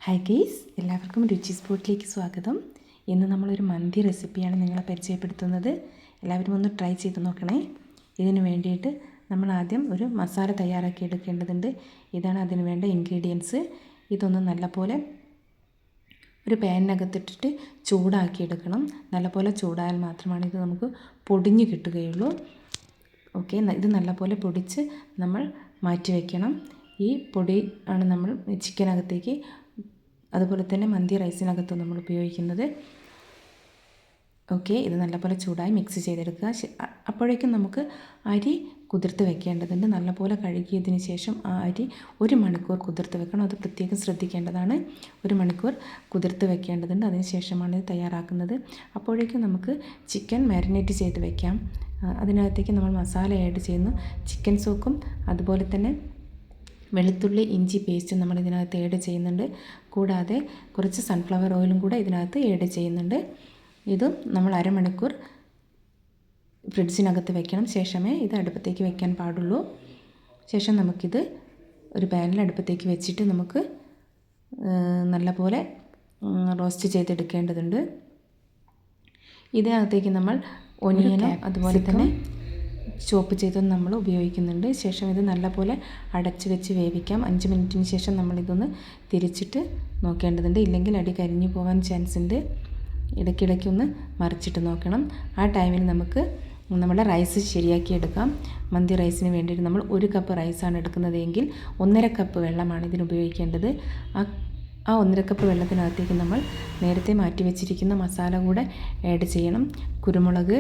Hi guys, എല്ലാവർക്കും രുചി സ്പോട്ടിലേക്ക് സ്വാഗതം. ഇന്ന് നമ്മളൊരു മന്തി റെസിപ്പിയാണ് നിങ്ങളെ പരിചയപ്പെടുത്തുന്നത്. എല്ലാവരും ഒന്ന് ട്രൈ ചെയ്ത് നോക്കണേ. ഇതിന് വേണ്ടിയിട്ട് നമ്മൾ ആദ്യം ഒരു മസാല തയ്യാറാക്കി എടുക്കേണ്ടതുണ്ട്. ഇതാണ് അതിന് വേണ്ട ഇൻഗ്രീഡിയൻസ്. ഇതൊന്ന് നല്ലപോലെ ഒരു പാനിനകത്തിട്ടിട്ട് ചൂടാക്കി എടുക്കണം. നല്ലപോലെ ചൂടായാൽ മാത്രമാണ് ഇത് നമുക്ക് പൊടിഞ്ഞ് കിട്ടുകയുള്ളൂ. ഓക്കെ, ഇത് നല്ലപോലെ പൊടിച്ച് നമ്മൾ മാറ്റി വയ്ക്കണം. ഈ പൊടി ആണ് നമ്മൾ ചിക്കനകത്തേക്ക്, അതുപോലെ തന്നെ മന്തി റൈസിനകത്തും നമ്മൾ ഉപയോഗിക്കുന്നത്. ഓക്കെ, ഇത് നല്ലപോലെ ചൂടായി മിക്സ് ചെയ്തെടുക്കുക. അപ്പോഴേക്കും നമുക്ക് അരി കുതിർത്ത് വെക്കേണ്ടതുണ്ട്. നല്ലപോലെ കഴുകിയതിന് ശേഷം ആ അരി 1 മണിക്കൂർ കുതിർത്ത് വെക്കണം. അത് പ്രത്യേകം ശ്രദ്ധിക്കേണ്ടതാണ്. 1 മണിക്കൂർ കുതിർത്ത് വെക്കേണ്ടതുണ്ട്. അതിന് ശേഷമാണ് ഇത് തയ്യാറാക്കുന്നത്. അപ്പോഴേക്കും നമുക്ക് ചിക്കൻ മാരിനേറ്റ് ചെയ്ത് വെക്കാം. അതിനകത്തേക്ക് നമ്മൾ മസാല ആഡ് ചെയ്യുന്നു. ചിക്കൻ സോക്കും അതുപോലെ തന്നെ വെളുത്തുള്ളി ഇഞ്ചി പേസ്റ്റ് നമ്മൾ ഇതിനകത്ത് ആഡ് ചെയ്യുന്നുണ്ട്. കൂടാതെ കുറച്ച് സൺഫ്ലവർ ഓയിലും കൂടെ ഇതിനകത്ത് ആഡ് ചെയ്യുന്നുണ്ട്. ഇതും നമ്മൾ അരമണിക്കൂർ ഫ്രിഡ്ജിനകത്ത് വെക്കണം. ശേഷമേ ഇത് അടുപ്പത്തേക്ക് വെക്കാൻ പാടുള്ളൂ. ശേഷം നമുക്കിത് ഒരു പാനിൽ അടുപ്പത്തേക്ക് വെച്ചിട്ട് നമുക്ക് നല്ലപോലെ റോസ്റ്റ് ചെയ്തെടുക്കേണ്ടതുണ്ട്. ഇതിനകത്തേക്ക് നമ്മൾ ഒനിയനും അതുപോലെ തന്നെ ചോപ്പ് ചെയ്തത് നമ്മൾ ഉപയോഗിക്കുന്നുണ്ട്. ശേഷം ഇത് നല്ലപോലെ അടച്ച് വെച്ച് വേവിക്കാം. 5 മിനിറ്റിന് ശേഷം നമ്മളിതൊന്ന് തിരിച്ചിട്ട് നോക്കേണ്ടതുണ്ട്. ഇല്ലെങ്കിൽ അടി കരിഞ്ഞു പോകാൻ ചാൻസ് ഉണ്ട്. ഇടയ്ക്കിടയ്ക്കൊന്ന് മറിച്ചിട്ട് നോക്കണം. ആ ടൈമിൽ നമുക്ക് നമ്മുടെ റൈസ് ശരിയാക്കി എടുക്കാം. മന്തി റൈസിന് വേണ്ടിയിട്ട് നമ്മൾ 1 കപ്പ് റൈസാണ് എടുക്കുന്നതെങ്കിൽ 1.5 കപ്പ് വെള്ളമാണ് ഇതിന് ഉപയോഗിക്കേണ്ടത്. ആ 1.5 കപ്പ് വെള്ളത്തിനകത്തേക്ക് നമ്മൾ നേരത്തെ മാറ്റി വെച്ചിരിക്കുന്ന മസാല കൂടെ ആഡ് ചെയ്യണം. കുരുമുളക്,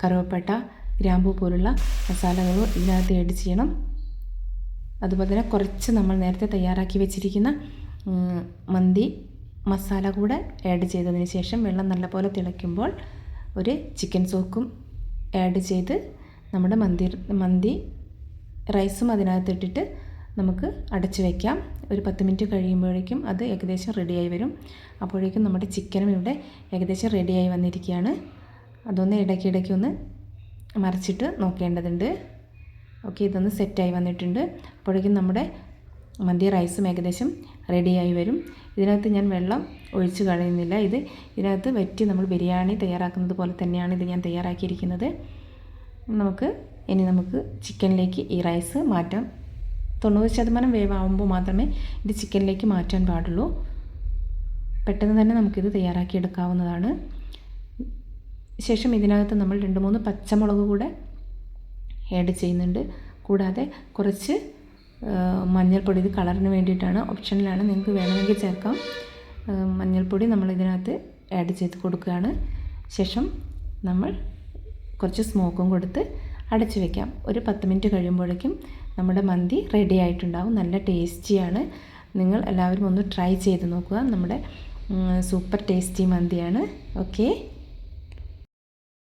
കറുവപ്പട്ട, ഗ്രാമ്പൂ പോലുള്ള മസാലകൾ ഇതിനകത്ത് ആഡ് ചെയ്യണം. അതുപോലെ തന്നെ കുറച്ച് നമ്മൾ നേരത്തെ തയ്യാറാക്കി വെച്ചിരിക്കുന്ന മന്തി മസാല കൂടെ ആഡ് ചെയ്തതിന് ശേഷം വെള്ളം നല്ലപോലെ തിളയ്ക്കുമ്പോൾ ഒരു ചിക്കൻ സോക്കും ആഡ് ചെയ്ത് നമ്മുടെ മന്തി റൈസും അതിനകത്ത് ഇട്ടിട്ട് നമുക്ക് അടച്ച് വയ്ക്കാം. ഒരു 10 മിനിറ്റ് കഴിയുമ്പോഴേക്കും അത് ഏകദേശം റെഡിയായി വരും. അപ്പോഴേക്കും നമ്മുടെ ചിക്കനും ഇവിടെ ഏകദേശം റെഡിയായി വന്നിരിക്കുകയാണ്. അതൊന്ന് ഇടയ്ക്കിടയ്ക്ക് ഒന്ന് മറിച്ചിട്ട് നോക്കേണ്ടതുണ്ട്. ഓക്കെ, ഇതൊന്ന് സെറ്റായി വന്നിട്ടുണ്ട്. അപ്പോഴേക്കും നമ്മുടെ മന്തി റൈസും ഏകദേശം റെഡിയായി വരും. ഇതിനകത്ത് ഞാൻ വെള്ളം ഒഴിച്ച് കളയുന്നില്ല. ഇതിനകത്ത് വറ്റി നമ്മൾ ബിരിയാണി തയ്യാറാക്കുന്നത് പോലെ തന്നെയാണ് ഇത് ഞാൻ തയ്യാറാക്കിയിരിക്കുന്നത്. ഇനി നമുക്ക് ചിക്കനിലേക്ക് ഈ റൈസ് മാറ്റാം. 90% വേവാകുമ്പോൾ മാത്രമേ ഇത് ചിക്കനിലേക്ക് മാറ്റാൻ പാടുള്ളൂ. പെട്ടെന്ന് തന്നെ നമുക്കിത് തയ്യാറാക്കി എടുക്കാവുന്നതാണ്. ശേഷം ഇതിനകത്ത് നമ്മൾ 2-3 പച്ചമുളക് കൂടെ ആഡ് ചെയ്യുന്നുണ്ട്. കൂടാതെ കുറച്ച് മഞ്ഞൾപ്പൊടി, ഇത് കളറിന് വേണ്ടിയിട്ടാണ്, ഓപ്ഷനിലാണ്, നിങ്ങൾക്ക് വേണമെങ്കിൽ ചേർക്കാം. മഞ്ഞൾപ്പൊടി നമ്മൾ ഇതിനകത്ത് ആഡ് ചെയ്ത് കൊടുക്കുകയാണ്. ശേഷം നമ്മൾ കുറച്ച് സ്മോക്കും കൊടുത്ത് അടച്ച് വയ്ക്കാം. ഒരു 10 മിനിറ്റ് കഴിയുമ്പോഴേക്കും നമ്മുടെ മന്തി റെഡി ആയിട്ടുണ്ടാവും. നല്ല ടേസ്റ്റിയാണ്. നിങ്ങൾ എല്ലാവരും ഒന്ന് ട്രൈ ചെയ്ത് നോക്കുക. നമ്മുടെ സൂപ്പർ ടേസ്റ്റി മന്തിയാണ്. ഓക്കെ.